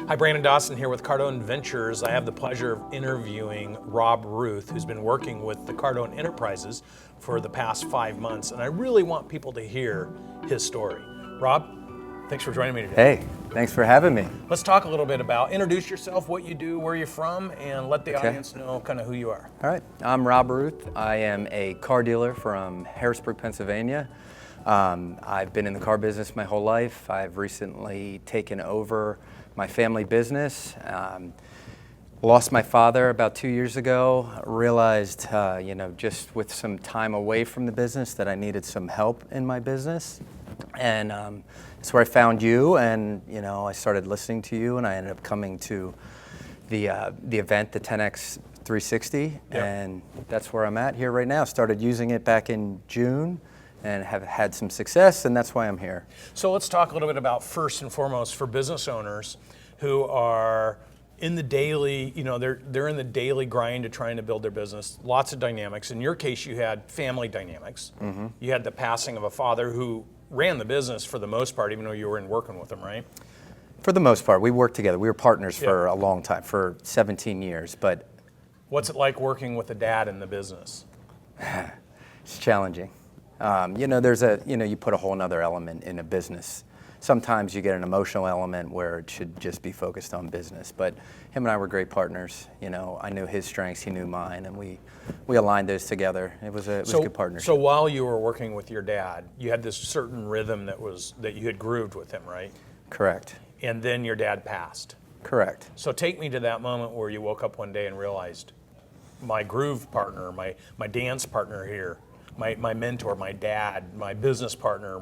Hi, Brandon Dawson here with Cardone Ventures. I have the pleasure of interviewing Rob Ruth, who's been working with the Cardone Enterprises for the past 5 months, and I really want people to hear his story. Rob, thanks for joining me today. Hey, thanks for having me. Let's talk a little bit about, introduce yourself, what you do, where you're from, and let the audience know kind of who you are. All right, I'm Rob Ruth. I am a car dealer from Harrisburg, Pennsylvania. I've been in the car business my whole life. I've recently taken over my family business. Lost my father about 2 years ago. Realized, just with some time away from the business that I needed some help in my business. And that's where I found you, and I started listening to you, and I ended up coming to the event, the 10X 360, and that's where I'm at here right now. Started using it back in June and have had some success, and that's why I'm here. So let's talk a little bit about, first and foremost, for business owners who are in the daily, they're in the daily grind of trying to build their business. Lots of dynamics. In your case, you had family dynamics. Mm-hmm. You had the passing of a father who ran the business for the most part, even though you were in working with him, right? For the most part, we worked together. We were partners for a long time, for 17 years. But what's it like working with a dad in the business? It's challenging. You put a whole nother element in a business. Sometimes you get an emotional element where it should just be focused on business. But him and I were great partners. I knew his strengths, he knew mine, and we aligned those together. It was a good partnership. So while you were working with your dad, you had this certain rhythm that you had grooved with him, right? Correct. And then your dad passed. Correct. So take me to that moment where you woke up one day and realized, my groove partner, my dance partner here, my mentor, my dad, my business partner,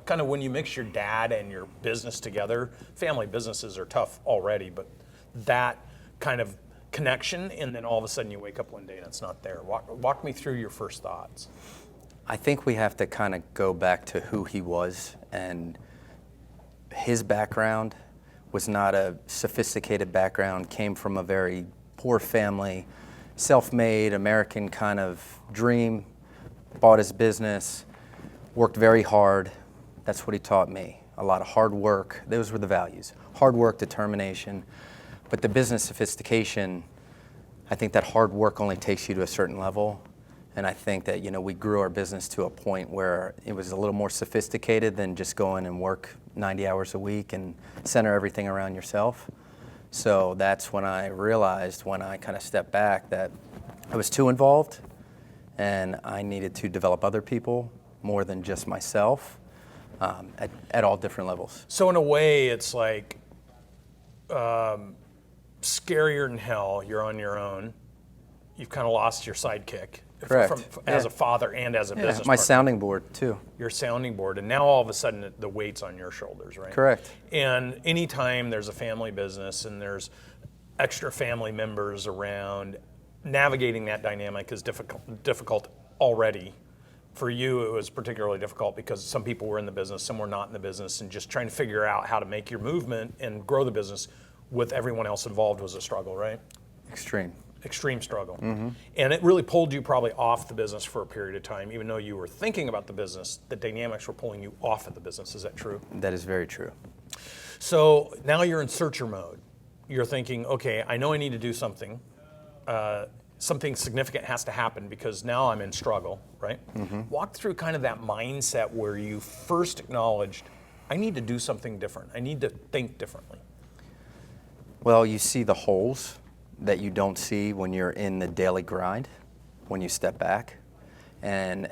kind of when you mix your dad and your business together, family businesses are tough already, but that kind of connection, and then all of a sudden you wake up one day and it's not there. Walk me through your first thoughts. I think we have to kind of go back to who he was, and his background was not a sophisticated background, came from a very poor family, self-made American kind of dream. Bought his business, worked very hard. That's what he taught me. A lot of hard work. Those were the values. Hard work, determination. But the business sophistication, I think that hard work only takes you to a certain level. And I think that, we grew our business to a point where it was a little more sophisticated than just go in and work 90 hours a week and center everything around yourself. So that's when I realized, when I kind of stepped back, that I was too involved. And I needed to develop other people more than just myself at all different levels. So in a way, it's like scarier than hell. You're on your own. You've kind of lost your sidekick. Correct. As a father and as a business my partner. sounding board, too. Your sounding board. And now all of a sudden the weight's on your shoulders, right? Correct. And anytime there's a family business and there's extra family members around, navigating that dynamic is difficult already. For you, it was particularly difficult because some people were in the business, some were not in the business, and just trying to figure out how to make your movement and grow the business with everyone else involved was a struggle, right? Extreme struggle. Mm-hmm. And it really pulled you probably off the business for a period of time. Even though you were thinking about the business, the dynamics were pulling you off of the business. Is that true? That is very true. So now you're in searcher mode. You're thinking, okay, I know I need to do something. Something significant has to happen because now I'm in struggle, right? Mm-hmm. Walk through kind of that mindset where you first acknowledged, I need to do something different. I need to think differently. Well, you see the holes that you don't see when you're in the daily grind, when you step back. And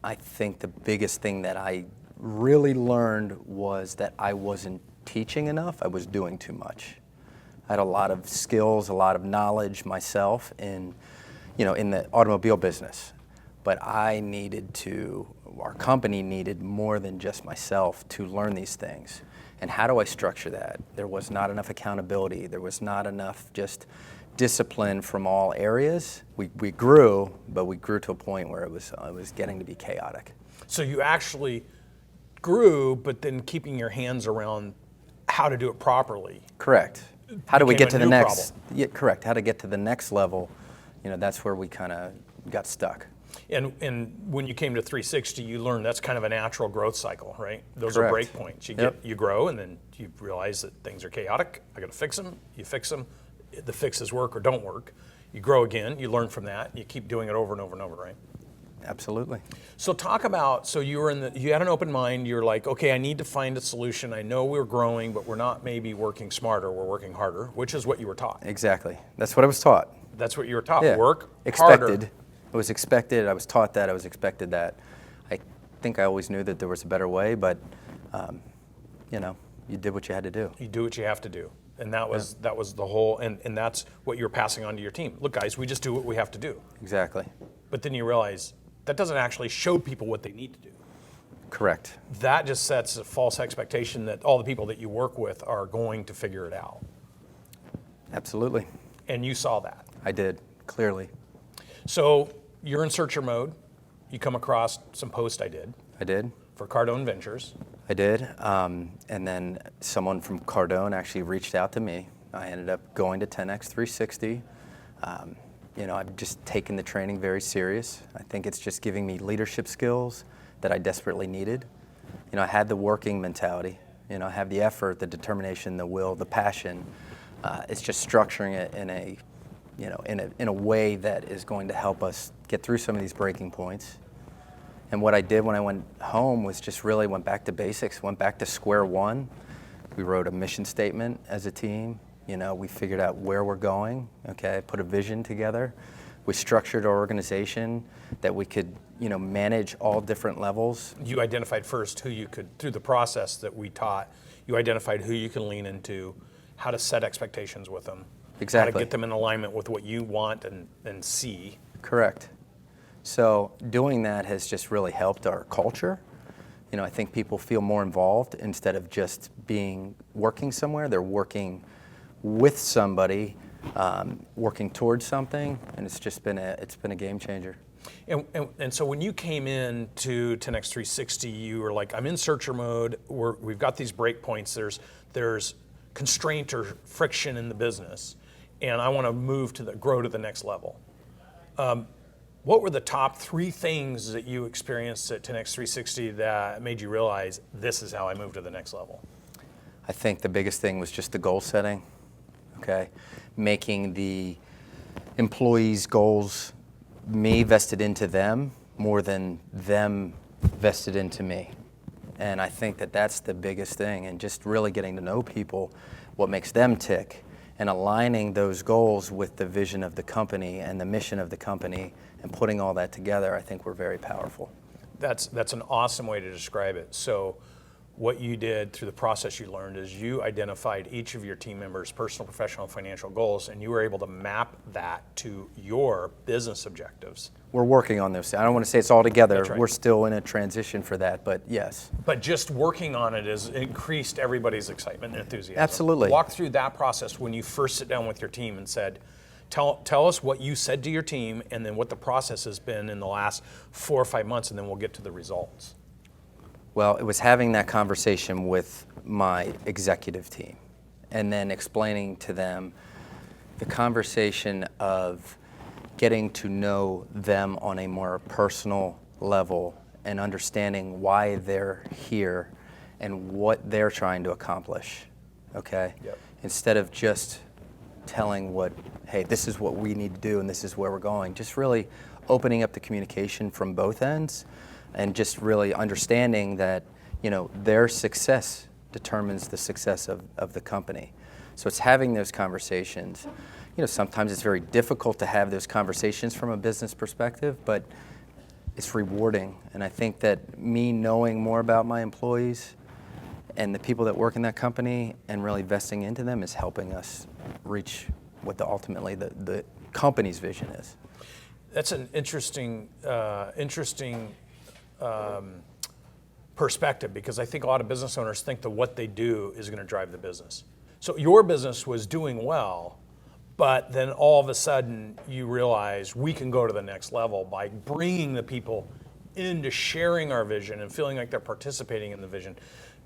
I think the biggest thing that I really learned was that I wasn't teaching enough, I was doing too much. I had a lot of skills, a lot of knowledge myself in the automobile business. But our company needed more than just myself to learn these things. And how do I structure that? There was not enough accountability. There was not enough just discipline from all areas. We grew, but we grew to a point where it was getting to be chaotic. So you actually grew, but then keeping your hands around how to do it properly. Correct. How do we get to the next? Problem. Yeah, correct. How to get to the next level? That's where we kind of got stuck. And when you came to 360, you learned that's kind of a natural growth cycle, right? Those are Correct. break points. You grow, and then you realize that things are chaotic. I got to fix them. You fix them. The fixes work or don't work. You grow again. You learn from that. You keep doing it over and over and over, right? Absolutely. So talk about, so you had an open mind. You're like, okay, I need to find a solution. I know we're growing, but we're not maybe working smarter. We're working harder, which is what you were taught. Exactly. That's what I was taught. That's what you were taught. Yeah. Work Expected. harder. It was expected. I was taught that. I was expected that. I think I always knew that there was a better way, but you did what you had to do. You do what you have to do. And that was the whole, and that's what you're passing on to your team. Look, guys, we just do what we have to do. Exactly. But then you realize that doesn't actually show people what they need to do. Correct. That just sets a false expectation that all the people that you work with are going to figure it out. Absolutely. And you saw that. I did, clearly. So you're in searcher mode. You come across some post I did I did. for Cardone Ventures. I did. And then someone from Cardone actually reached out to me. I ended up going to 10X 360. I've just taken the training very serious. I think it's just giving me leadership skills that I desperately needed. I had the working mentality. I have the effort, the determination, the will, the passion. It's just structuring it in a way that is going to help us get through some of these breaking points. And what I did when I went home was just really went back to basics, went back to square one. We wrote a mission statement as a team. We figured out where we're going, okay, put a vision together. We structured our organization that we could, manage all different levels. You identified first who you could, through the process that we taught, you identified who you can lean into, how to set expectations with them. Exactly. How to get them in alignment with what you want and see. Correct. So doing that has just really helped our culture. I think people feel more involved instead of just working somewhere. They're working with somebody, working towards something, and it's just been a game changer. And so when you came in to 10X 360, you were like, I'm in searcher mode. We've got these break points. There's constraint or friction in the business, and I want to grow to the next level. What were the top 3 things that you experienced at 10X 360 that made you realize this is how I move to the next level? I think the biggest thing was just the goal setting, okay? Making the employees' goals, me vested into them more than them vested into me. And I think that that's the biggest thing, and just really getting to know people, what makes them tick, and aligning those goals with the vision of the company and the mission of the company, and putting all that together, I think we're very powerful. That's an awesome way to describe it. So what you did through the process you learned is you identified each of your team members' personal, professional, and financial goals, and you were able to map that to your business objectives. We're working on those. I don't want to say it's all together. That's right. We're still in a transition for that, but yes. But just working on it has increased everybody's excitement and enthusiasm. Absolutely. Walk through that process when you first sit down with your team and said, tell us what you said to your team and then what the process has been in the last 4 or 5 months, and then we'll get to the results. Well, it was having that conversation with my executive team and then explaining to them the conversation of getting to know them on a more personal level and understanding why they're here and what they're trying to accomplish, okay? Yep. Instead of just telling hey, this is what we need to do and this is where we're going, just really opening up the communication from both ends and just really understanding that, their success determines the success of the company. So it's having those conversations. Sometimes it's very difficult to have those conversations from a business perspective, but it's rewarding. And I think that me knowing more about my employees and the people that work in that company and really investing into them is helping us reach what ultimately the company's vision is. That's an interesting perspective, because I think a lot of business owners think that what they do is going to drive the business. So your business was doing well, but then all of a sudden you realize we can go to the next level by bringing the people into sharing our vision and feeling like they're participating in the vision.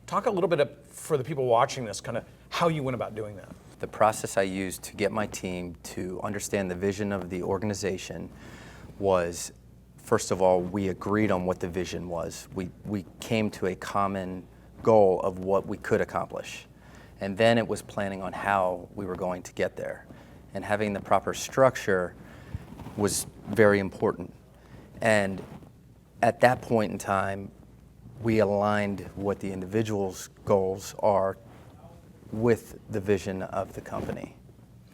Talk a little bit for the people watching this, kind of how you went about doing that. The process I used to get my team to understand the vision of the organization was first of all, we agreed on what the vision was. We came to a common goal of what we could accomplish. And then it was planning on how we were going to get there. And having the proper structure was very important. And at that point in time, we aligned what the individual's goals are with the vision of the company,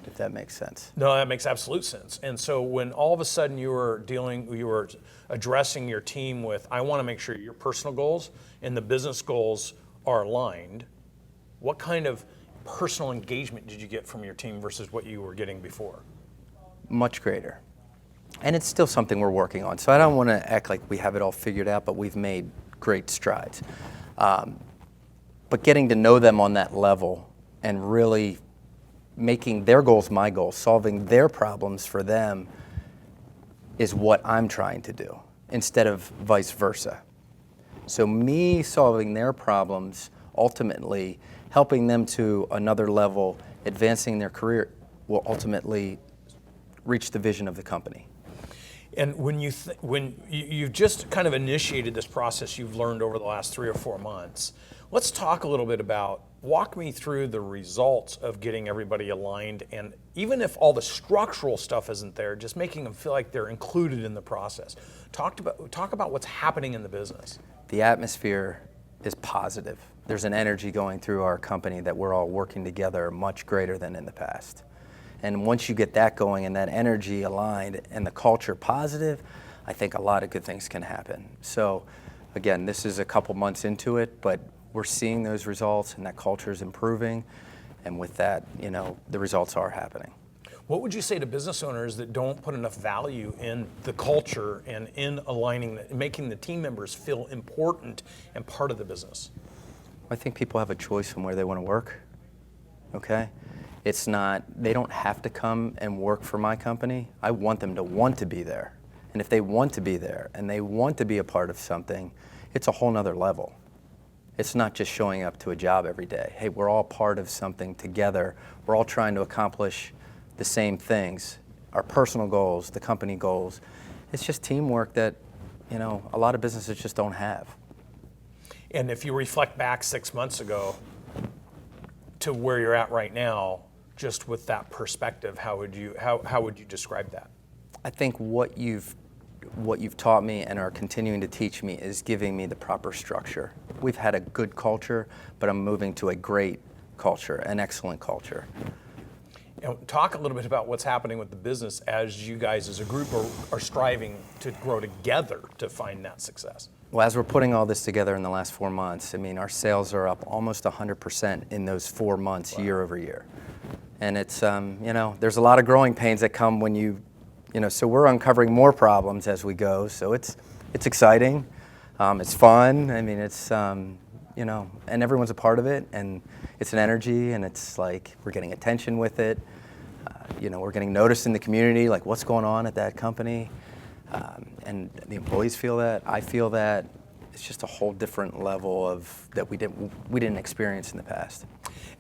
if that makes sense. No, that makes absolute sense. And so when all of a sudden you were addressing your team with, I want to make sure your personal goals and the business goals are aligned, what kind of personal engagement did you get from your team versus what you were getting before? Much greater. And it's still something we're working on. So I don't want to act like we have it all figured out, but we've made great strides. But getting to know them on that level and really making their goals my goals, solving their problems for them is what I'm trying to do, instead of vice versa. So me solving their problems, ultimately helping them to another level, advancing their career, will ultimately reach the vision of the company. And when you've just kind of initiated this process you've learned over the last 3 or 4 months, let's talk a little bit about, walk me through the results of getting everybody aligned, and even if all the structural stuff isn't there, just making them feel like they're included in the process. Talk about what's happening in the business. The atmosphere is positive. There's an energy going through our company that we're all working together much greater than in the past. And once you get that going and that energy aligned and the culture positive, I think a lot of good things can happen. So again, this is a couple months into it, but we're seeing those results and that culture is improving. And with that, the results are happening. What would you say to business owners that don't put enough value in the culture and in aligning, making the team members feel important and part of the business? I think people have a choice in where they want to work, okay? It's not, they don't have to come and work for my company. I want them to want to be there. And if they want to be there and they want to be a part of something, it's a whole nother level. It's not just showing up to a job every day. Hey, we're all part of something together. We're all trying to accomplish the same things, our personal goals, the company goals. It's just teamwork that, a lot of businesses just don't have. And if you reflect back 6 months ago to where you're at right now, just with that perspective, how would you describe that? I think what you've taught me and are continuing to teach me is giving me the proper structure. We've had a good culture, but I'm moving to a great culture, an excellent culture. And talk a little bit about what's happening with the business as you guys as a group are striving to grow together to find that success. Well, as we're putting all this together in the last 4 months, our sales are up almost 100% in those 4 months, wow, year over year. And it's, there's a lot of growing pains that come when so we're uncovering more problems as we go. So it's exciting, it's fun. It's, and everyone's a part of it, and it's an energy, and it's like we're getting attention with it. We're getting noticed in the community, like what's going on at that company. And the employees feel that, I feel that. It's just a whole different level of that we didn't experience in the past.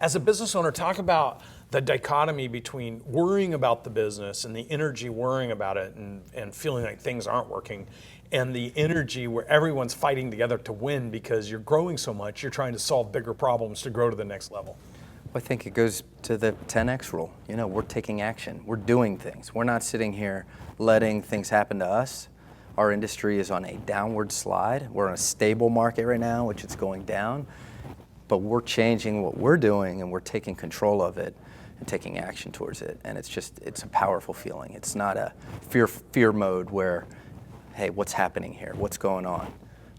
As a business owner, talk about the dichotomy between worrying about the business and the energy worrying about it and feeling like things aren't working, and the energy where everyone's fighting together to win because you're growing so much, you're trying to solve bigger problems to grow to the next level. I think it goes to the 10X rule. We're taking action. We're doing things. We're not sitting here letting things happen to us. Our industry is on a downward slide. We're in a stable market right now, which is going down. But we're changing what we're doing, and we're taking control of it and taking action towards it. And it's a powerful feeling. It's not a fear mode where, hey, what's happening here? What's going on?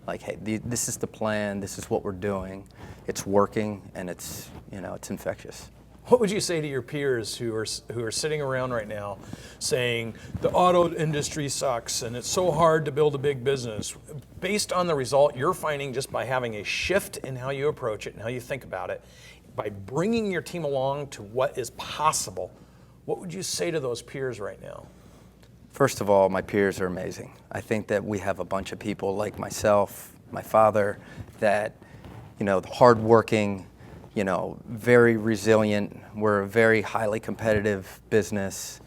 Like, hey, this is the plan. This is what we're doing. It's working, and it's infectious. What would you say to your peers who are sitting around right now saying the auto industry sucks and it's so hard to build a big business? Based on the result you're finding just by having a shift in how you approach it and how you think about it, by bringing your team along to what is possible, what would you say to those peers right now? First of all, my peers are amazing. I think that we have a bunch of people like myself, my father, that, hardworking, very resilient. We're a very highly competitive business.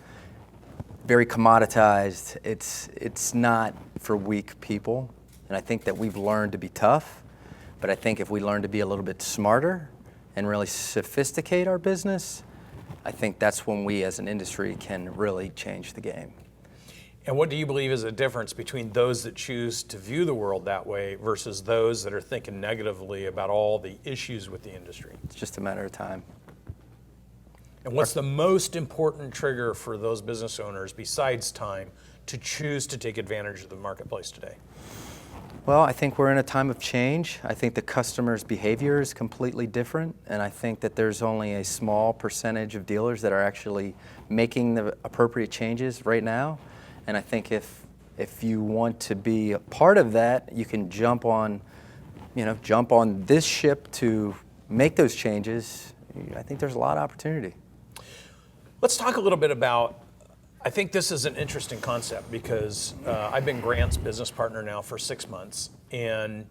very commoditized. It's not for weak people. And I think that we've learned to be tough, but I think if we learn to be a little bit smarter and really sophisticate our business, I think that's when we as an industry can really change the game. And what do you believe is the difference between those that choose to view the world that way versus those that are thinking negatively about all the issues with the industry? It's just a matter of time. And what's the most important trigger for those business owners besides time to choose to take advantage of the marketplace today? Well, I think we're in a time of change. I think the customer's behavior is completely different, and I think that there's only a small percentage of dealers that are actually making the appropriate changes right now. And I think if you want to be a part of that, you can jump on this ship to make those changes. I think there's a lot of opportunity. Let's talk a little bit about, I think this is an interesting concept because I've been Grant's business partner now for 6 months, and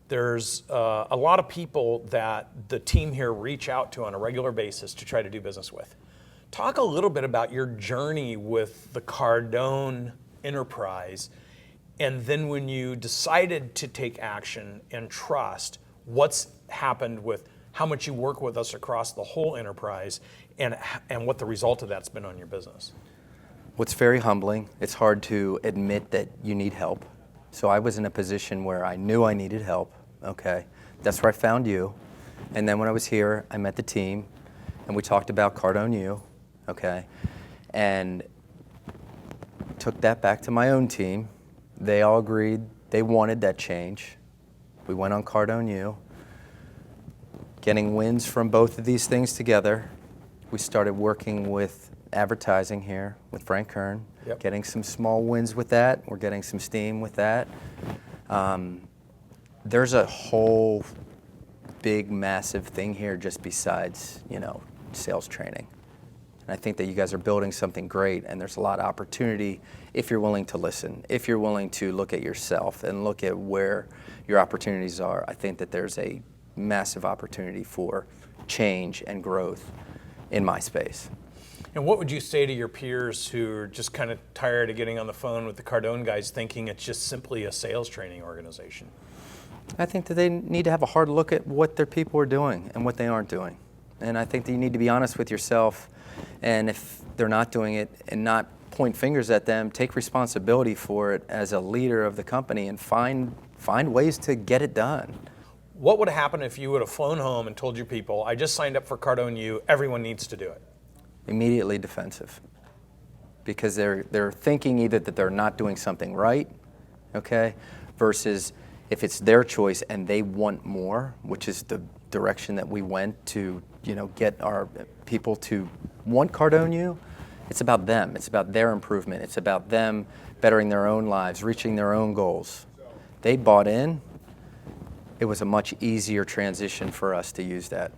there's a lot of people that the team here reach out to on a regular basis to try to do business with. Talk a little bit about your journey with the Cardone Enterprise, and then when you decided to take action and trust, what's happened with how much you work with us across the whole enterprise and what the result of that's been on your business. What's very humbling, it's hard to admit that you need help. So I was in a position where I knew I needed help, okay? That's where I found you. And then when I was here, I met the team, and we talked about Cardone U, okay? And took that back to my own team. They all agreed they wanted that change. We went on Cardone U. Getting wins from both of these things together, we started working with advertising here with Frank Kern, Yep. Getting some small wins with that. We're getting some steam with that. There's a whole big, massive thing here just besides, sales training. And I think that you guys are building something great, and there's a lot of opportunity if you're willing to listen, if you're willing to look at yourself and look at where your opportunities are. I think that there's a massive opportunity for change and growth in my space. And what would you say to your peers who are just kind of tired of getting on the phone with the Cardone guys thinking it's just simply a sales training organization? I think that they need to have a hard look at what their people are doing and what they aren't doing. And I think that you need to be honest with yourself, and if they're not doing it, and not point fingers at them, take responsibility for it as a leader of the company and find ways to get it done. What would happen if you would have flown home and told your people, I just signed up for Cardone U, everyone needs to do it? Immediately defensive, because they're thinking either that they're not doing something right, okay, versus if it's their choice and they want more, which is the direction that we went to, get our people to want Cardone U. It's about them. It's about their improvement. It's about them bettering their own lives, reaching their own goals. They bought in. It was a much easier transition for us to use that.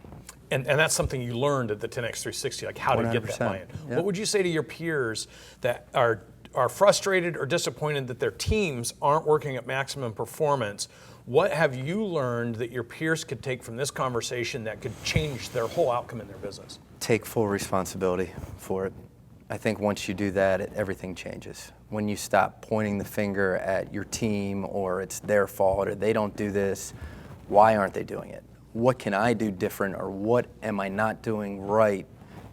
And that's something you learned at the 10X360, like how to get that 100%. buy-in. Yep. What would you say to your peers that are frustrated or disappointed that their teams aren't working at maximum performance? What have you learned that your peers could take from this conversation that could change their whole outcome in their business? Take full responsibility for it. I think once you do that, everything changes. When you stop pointing the finger at your team, or it's their fault, or they don't do this, why aren't they doing it? What can I do different, or what am I not doing right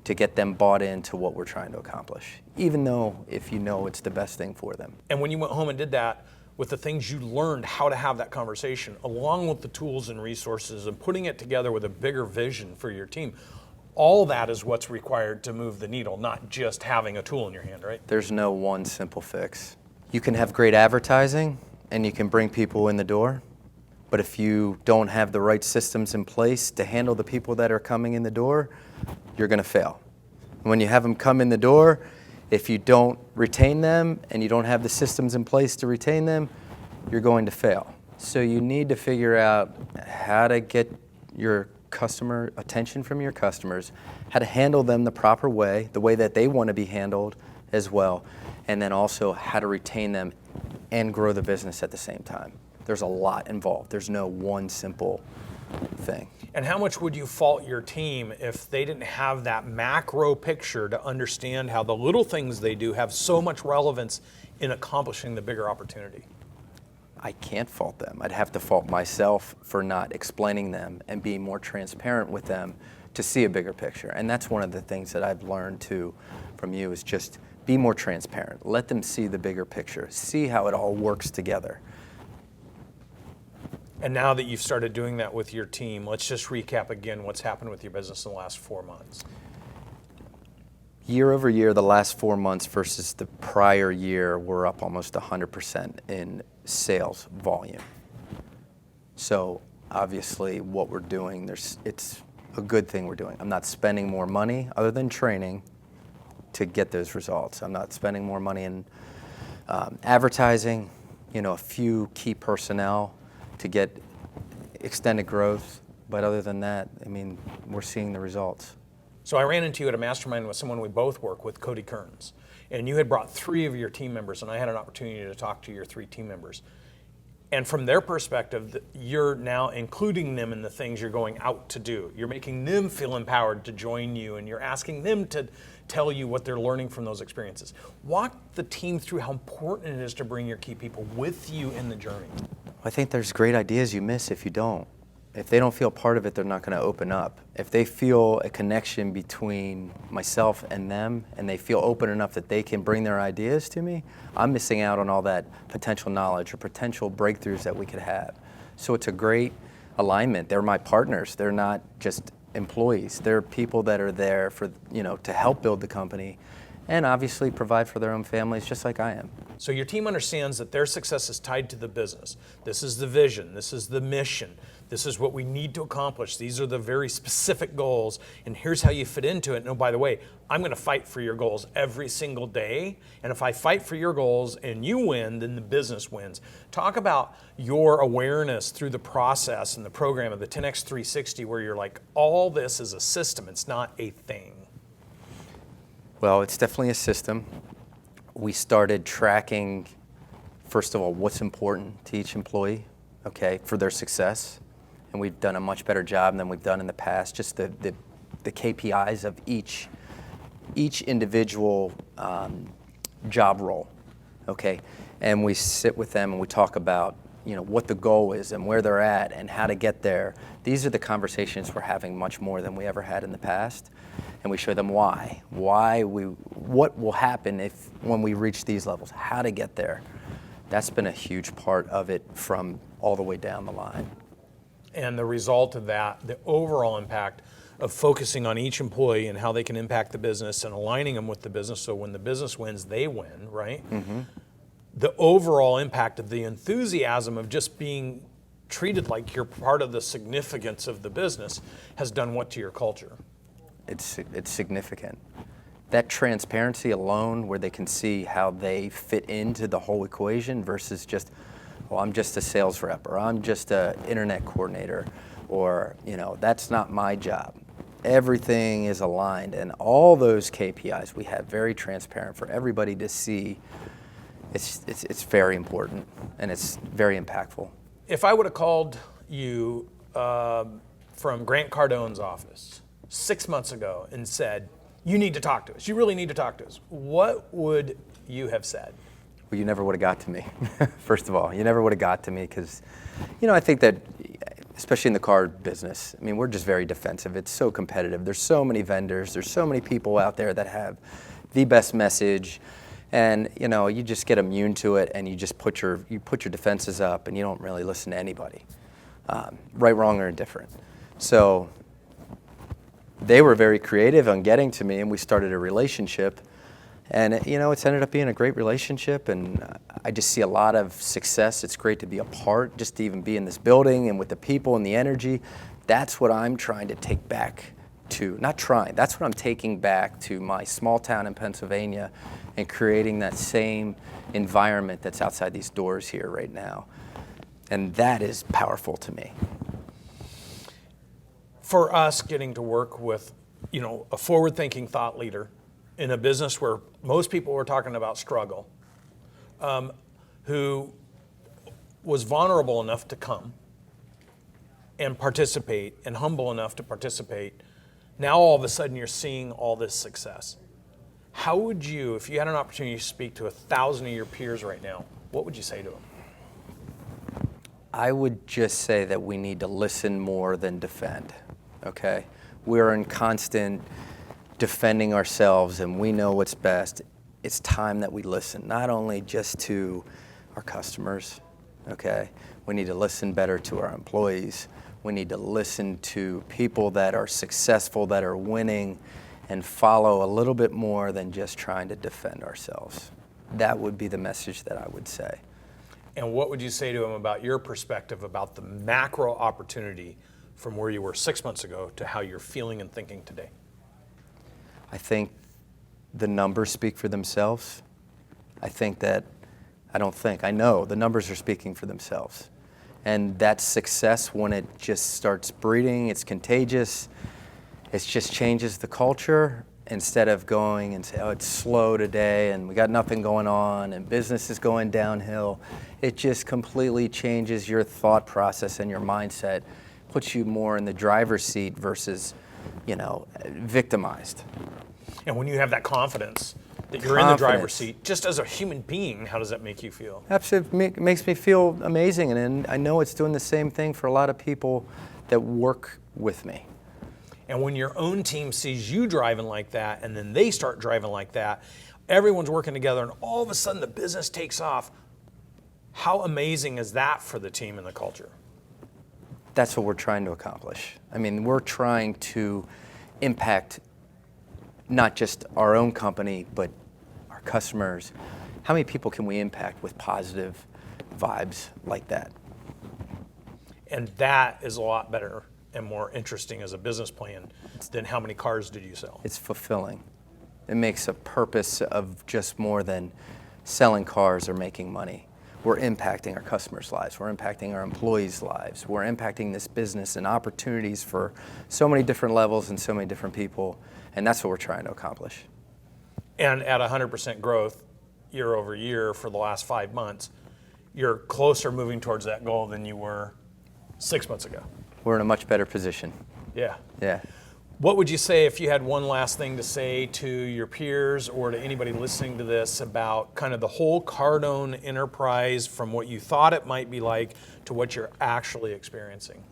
to get them bought into what we're trying to accomplish, even though if it's the best thing for them. And when you went home and did that, with the things you learned how to have that conversation, along with the tools and resources and putting it together with a bigger vision for your team, all that is what's required to move the needle, not just having a tool in your hand, right? There's no one simple fix. You can have great advertising and you can bring people in the door, but if you don't have the right systems in place to handle the people that are coming in the door, you're going to fail. When you have them come in the door, if you don't retain them and you don't have the systems in place to retain them, you're going to fail. So you need to figure out how to get your customer attention from your customers, how to handle them the proper way, the way that they want to be handled as well, and then also how to retain them and grow the business at the same time. There's a lot involved. There's no one simple thing. And how much would you fault your team if they didn't have that macro picture to understand how the little things they do have so much relevance in accomplishing the bigger opportunity? I can't fault them. I'd have to fault myself for not explaining them and being more transparent with them to see a bigger picture. And that's one of the things that I've learned too from you is just be more transparent. Let them see the bigger picture. See how it all works together. And now that you've started doing that with your team, let's just recap again what's happened with your business in the last 4 months. Year over year, the last 4 months versus the prior year, we're up almost 100% in sales volume. So obviously what we're doing, it's a good thing we're doing. I'm not spending more money other than training to get those results. I'm not spending more money in advertising, a few key personnel to get extended growth. But other than that, we're seeing the results. So I ran into you at a mastermind with someone we both work with, Cody Kearns. And you had brought 3 of your team members, and I had an opportunity to talk to your 3 team members. And from their perspective, you're now including them in the things you're going out to do. You're making them feel empowered to join you, and you're asking them to tell you what they're learning from those experiences. Walk the team through how important it is to bring your key people with you in the journey. I think there's great ideas you miss if you don't. If they don't feel part of it, they're not going to open up. If they feel a connection between myself and them, and they feel open enough that they can bring their ideas to me, I'm missing out on all that potential knowledge or potential breakthroughs that we could have. So it's a great alignment. They're my partners. They're not just employees. They're people that are there for, to help build the company and obviously provide for their own families just like I am. So your team understands that their success is tied to the business. This is the vision. This is the mission. This is what we need to accomplish. These are the very specific goals, and here's how you fit into it. And oh, by the way, I'm going to fight for your goals every single day. And if I fight for your goals and you win, then the business wins. Talk about your awareness through the process and the program of the 10X 360, where you're like, all this is a system. It's not a thing. Well, it's definitely a system. We started tracking, first of all, what's important to each employee, for their success. And we've done a much better job than we've done in the past. Just the KPIs of each individual job role, And we sit with them and we talk about, what the goal is and where they're at and how to get there. These are the conversations we're having much more than we ever had in the past. And we show them what will happen when we reach these levels, how to get there. That's been a huge part of it from all the way down the line. And the result of that, the overall impact of focusing on each employee and how they can impact the business and aligning them with the business so when the business wins, they win, right? Mm-hmm. The overall impact of the enthusiasm of just being treated like you're part of the significance of the business has done what to your culture? It's significant. That transparency alone, where they can see how they fit into the whole equation versus just, I'm just a sales rep, or I'm just an internet coordinator, or, that's not my job. Everything is aligned, and all those KPIs we have very transparent for everybody to see. It's very important, and it's very impactful. If I would have called you from Grant Cardone's office 6 months ago and said, you need to talk to us, you really need to talk to us, what would you have said? Well, you never would have got to me, first of all. You never would have got to me because, I think that, especially in the car business, we're just very defensive. It's so competitive. There's so many vendors. There's so many people out there that have the best message. And, you just get immune to it and you just put your defenses up and you don't really listen to anybody, right, wrong, or indifferent. So they were very creative on getting to me and we started a relationship. And, it's ended up being a great relationship, and I just see a lot of success. It's great to be a part, just to even be in this building and with the people and the energy. That's what I'm trying to take back to, not trying, that's what I'm taking back to my small town in Pennsylvania and creating that same environment that's outside these doors here right now. And that is powerful to me. For us getting to work with, a forward-thinking thought leader in a business where most people were talking about struggle, who was vulnerable enough to come and participate and humble enough to participate, now all of a sudden you're seeing all this success. How would you, if you had an opportunity to speak to 1,000 of your peers right now, what would you say to them? I would just say that we need to listen more than defend, okay? We're in constant defending ourselves and we know what's best. It's time that we listen, not only just to our customers, okay? We need to listen better to our employees. We need to listen to people that are successful, that are winning, and follow a little bit more than just trying to defend ourselves. That would be the message that I would say. And what would you say to them about your perspective about the macro opportunity from where you were 6 months ago to how you're feeling and thinking today? I think the numbers speak for themselves. I know the numbers are speaking for themselves. And that success, when it just starts breeding, it's contagious. It just changes the culture. Instead of going and say, oh, it's slow today and we got nothing going on and business is going downhill, it just completely changes your thought process and your mindset, puts you more in the driver's seat versus, victimized. And when you have that confidence that you're in the driver's seat, just as a human being, how does that make you feel? Absolutely, it makes me feel amazing, and I know it's doing the same thing for a lot of people that work with me. And when your own team sees you driving like that, and then they start driving like that, everyone's working together, and all of a sudden the business takes off. How amazing is that for the team and the culture? That's what we're trying to accomplish. I mean, we're trying to impact not just our own company, but our customers. How many people can we impact with positive vibes like that? And that is a lot better and more interesting as a business plan than how many cars did you sell. It's fulfilling. It makes a purpose of just more than selling cars or making money. We're impacting our customers' lives. We're impacting our employees' lives. We're impacting this business and opportunities for so many different levels and so many different people. And that's what we're trying to accomplish. And at 100% growth year over year for the last 5 months, you're closer moving towards that goal than you were 6 months ago. We're in a much better position. Yeah. Yeah. What would you say if you had one last thing to say to your peers or to anybody listening to this about kind of the whole Cardone enterprise from what you thought it might be like to what you're actually experiencing?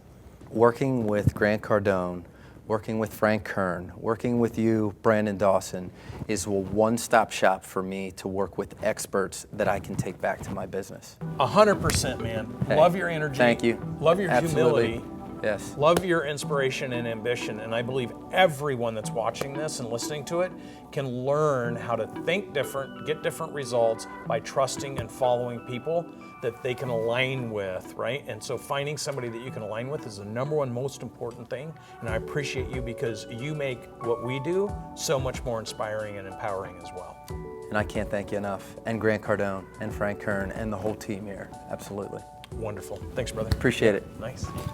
Working with Grant Cardone, working with Frank Kern, working with you, Brandon Dawson, is a one-stop shop for me to work with experts that I can take back to my business. 100%, man. Hey, love your energy. Thank you. Love your Absolutely. humility. Yes. Love your inspiration and ambition. And I believe everyone that's watching this and listening to it can learn how to think different, get different results by trusting and following people that they can align with, right? And so finding somebody that you can align with is the number one most important thing. And I appreciate you because you make what we do so much more inspiring and empowering as well. And I can't thank you enough. And Grant Cardone and Frank Kern and the whole team here. Absolutely. Wonderful. Thanks, brother. Appreciate it. Nice.